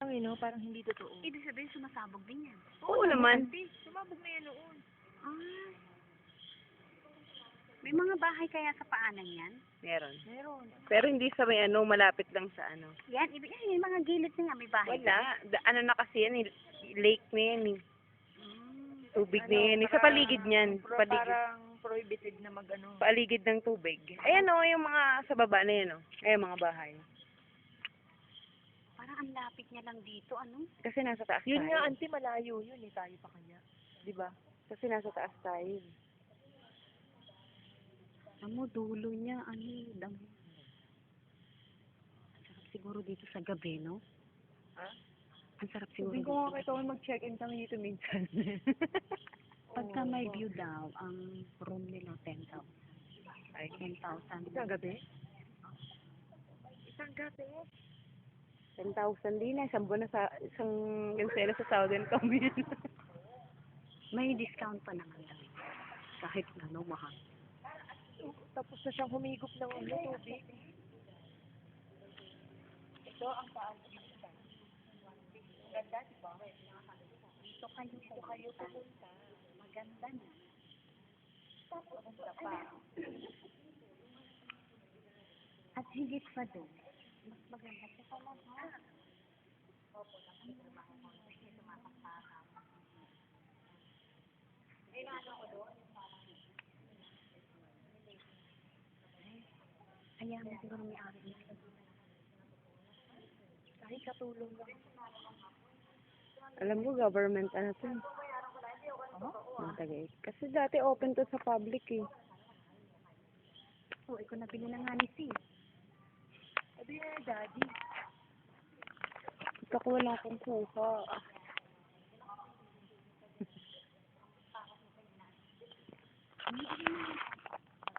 Ang parang hindi totoo. Ibig sabihin, sumasabog din yan. Oo naman. Sumabog na yan noon. Ah. May mga bahay kaya sa paanan yan? Meron. Meron. Pero hindi sa may malapit lang sa Yan, yung mga gilid na yan, may bahay. Wala. Ano na kasi yan, lake na yan eh. Mm. Tubig na yan eh. Sa paligid niyan. Paligid. Parang prohibited na Paligid ng tubig. Ayan yung mga sa baba na yan Ayan mga bahay. Parang ang lapit niya lang dito, ano? Kasi nasa taas Yun tayo. nga, auntie, malayo yun tayo pa kanya. Diba? Kasi nasa taas tayo. Amo, dulo niya, damo. Ang sarap siguro dito sa gabi, no? Ha? Ang sarap siguro Sabihin dito. ko nga kayo mag-check-in kami dito minsan. Pagka may view daw, ang room nila 10,000. Ay, 10,000. Isang gabi? Isang gabi? 10,000 din eh. Isang buwan na sa isang gansela sa Southern kami. May discount pa naman daw. Kahit mahal. Tapos na siyang humigop ng tubig. Ito ang paan. Ganda, di ba? Dito kayo pumunta. Maganda na. Pumunta pa. At higit pa doon, mas maganda sa palaman. Kaya mo siguro may ari nito. Kahit katulong lang. Alam mo, government to. Ng Tagaytay. Kasi dati open to sa public eh. Oo, ikaw nabili na nga ni Sis. Sabi niya, daddy. Ito ko wala akong kuha.